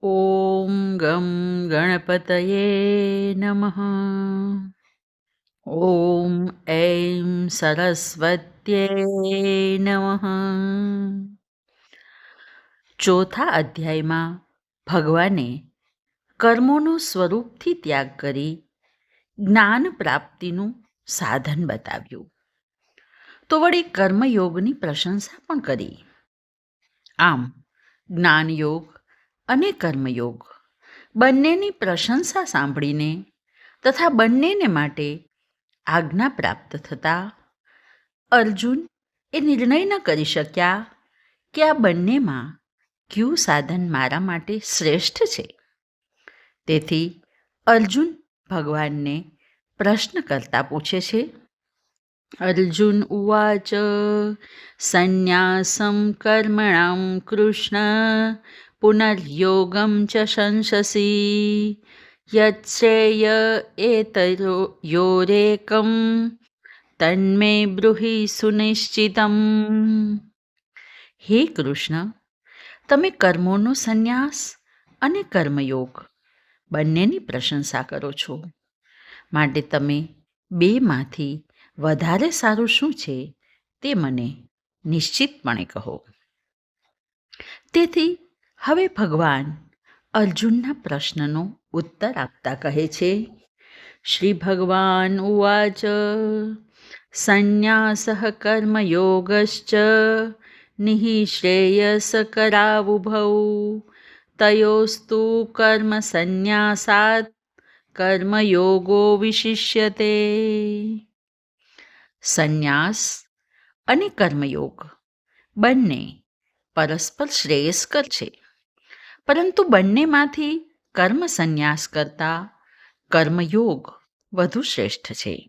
ॐ गं गणपतये नमः। ॐ ऐं સરસ્વત્યે નમઃ. ચોથા અધ્યાયમાં ભગવાને કર્મોનો સ્વરૂપથી ત્યાગ કરી જ્ઞાન પ્રાપ્તિનું સાધન બતાવ્યું. તો વળી કર્મયોગની પ્રશંસા પણ કરી. આમ જ્ઞાનયોગ અને કર્મયોગ બંનેની પ્રશંસા સાંભળીને તથા બંનેને માટે આજ્ઞા પ્રાપ્ત થતાં અર્જુન એ નિર્ણય ન કરી શક્યા કે આ બંનેમાં કયું સાધન મારા માટે શ્રેષ્ઠ છે. તેથી અર્જુન ભગવાનને પ્રશ્ન કરતા પૂછે છે. અર્જુન ઉવાચ સંન્યાસમ કર્મણામ કૃષ્ણ પુનર્યોગમ ચ શંસસી યચ્છેય એતયોરેકમ તન્મે બ્રૂહિ સુનિશ્ચિતમ. હે કૃષ્ણ, તમે કર્મોનો સંન્યાસ અને કર્મયોગ બંનેની પ્રશંસા કરો છો, માટે તમે બેમાંથી વધારે સારું શું છે તે મને નિશ્ચિતપણે કહો. તેથી હવે ભગવાન અર્જુનના પ્રશ્નનો ઉત્તર આપતા કહે છે. શ્રી ભગવાન ઉવાચ સંન્યાસઃ કર્મયોગશ્ચ નિઃશ્રેયસકરાવુભૌ તયોસ્તુ કર્મ સંન્યાસાત કર્મયોગો વિશિષ્યતે. સંન્યાસ અને કર્મયોગ બંને પરસ્પર શ્રેયસ્કર છે, પરંતુ બંનેમાંથી કર્મ સંન્યાસ કરતાં કર્મયોગ વધુ શ્રેષ્ઠ છે.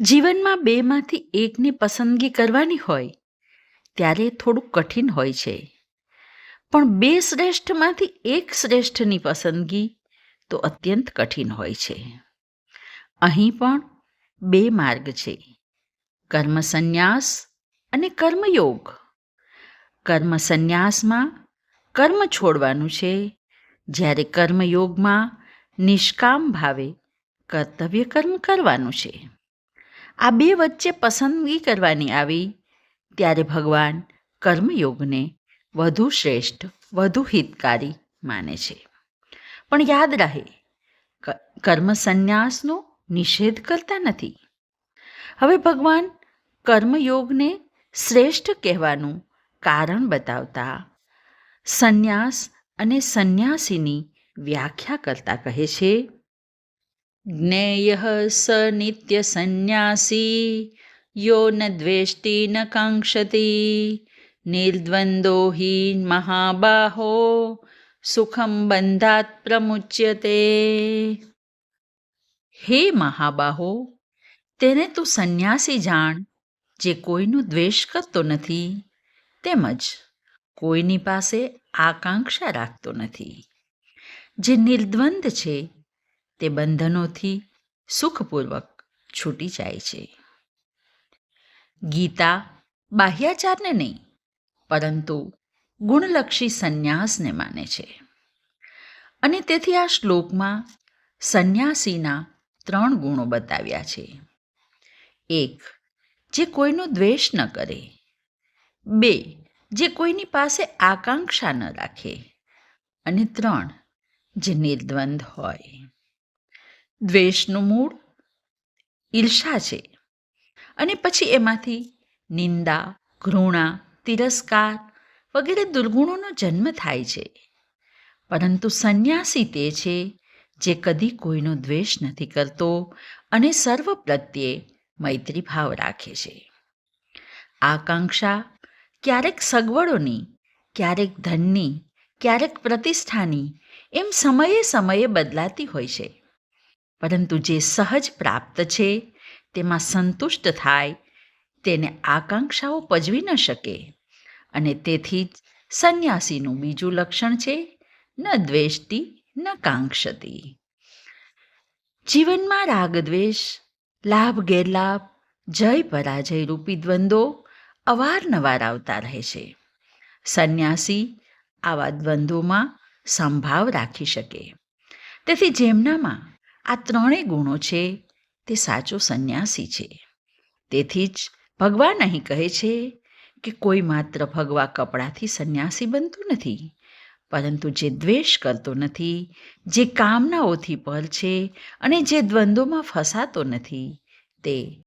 જીવનમાં બેમાંથી એકની પસંદગી કરવાની હોય ત્યારે થોડું કઠિન હોય છે, પણ બે શ્રેષ્ઠમાંથી એક શ્રેષ્ઠની પસંદગી તો અત્યંત કઠિન હોય છે. અહીં પણ બે માર્ગ છે, કર્મ સંન્યાસ અને કર્મયોગ. કર્મ સંન્યાસમાં કર્મ છોડવાનું છે, જ્યારે કર્મયોગમાં નિષ્કામ ભાવે કર્તવ્ય કર્મ કરવાનું છે. આ બે વચ્ચે પસંદગી કરવાની આવી ત્યારે ભગવાન કર્મયોગને વધુ શ્રેષ્ઠ, વધુ હિતકારી માને છે. પણ યાદ રહે, કર્મ સંન્યાસનો નિષેધ કરતા નથી. હવે ભગવાન કર્મયોગને શ્રેષ્ઠ કહેવાનું કારણ બતાવતા સંન્યાસ અને સંન્યાસીની વ્યાખ્યા કરતા કહે છે. જ્ઞેયઃ સ નિત્ય સંન્યાસી યો ન દ્વેષ્ટિ ન કાંક્ષતિ નિર્દ્વંદો હિ મહાબાહો સુખમ બંધાત પ્રમુચ્યતે. હે મહાબાહો, તેને તું સંન્યાસી જાણ, જે કોઈનો દ્વેષ કરતો નથી તેમજ કોઈની પાસે આકાંક્ષા રાખતો નથી, જે નિર્દ્વંદ છે તે બંધનોથી સુખપૂર્વક છૂટી જાય છે. ગીતા બાહ્યાચારને નહીં, પરંતુ ગુણલક્ષી સંન્યાસને માને છે. અને તેથી આ શ્લોકમાં સંન્યાસીના 3 ગુણો બતાવ્યા છે. 1. જે કોઈનો દ્વેષ ન કરે. 2. જે કોઈની પાસે આકાંક્ષા ન રાખે. અને 3. જે નિર્દ્વંદ હોય. દ્વેષનું મૂળ ઈર્ષા છે, અને પછી એમાંથી નિંદા, ઘૃણા, તિરસ્કાર વગેરે દુર્ગુણોનો જન્મ થાય છે. પરંતુ સંન્યાસી તે છે જે કદી કોઈનો દ્વેષ નથી કરતો અને સર્વ પ્રત્યે મૈત્રી ભાવ રાખે છે. આકાંક્ષા ક્યારેક સગવડોની, ક્યારેક ધનની, ક્યારેક પ્રતિષ્ઠાની, એમ સમયે સમયે બદલાતી હોય છે. પરંતુ જે સહજ પ્રાપ્ત છે તેમાં સંતુષ્ટ થાય તેને આકાંક્ષાઓ પજવી ન શકે. અને તેથી જ સંન્યાસીનું બીજું લક્ષણ છે ન દ્વેષ્ટિ ન કાંક્ષતિ. જીવનમાં રાગદ્વેષ, લાભ ગેરલાભ, જય પરાજય રૂપી દ્વંદ્વો અવારનવાર આવતા રહે છે. સંન્યાસી આવા દ્વંદ્વોમાં સંભાવ રાખી શકે. તેથી જેમનામાં આ ત્રણેય ગુણો છે તે સાચો સંન્યાસી છે. તેથી જ ભગવાન અહીં કહે છે કે કોઈ માત્ર ભગવા કપડાથી સંન્યાસી બનતું નથી, પરંતુ જે દ્વેષ કરતો નથી, જે કામનાઓથી પર છે અને જે દ્વંદ્વોમાં ફસાતો નથી, તે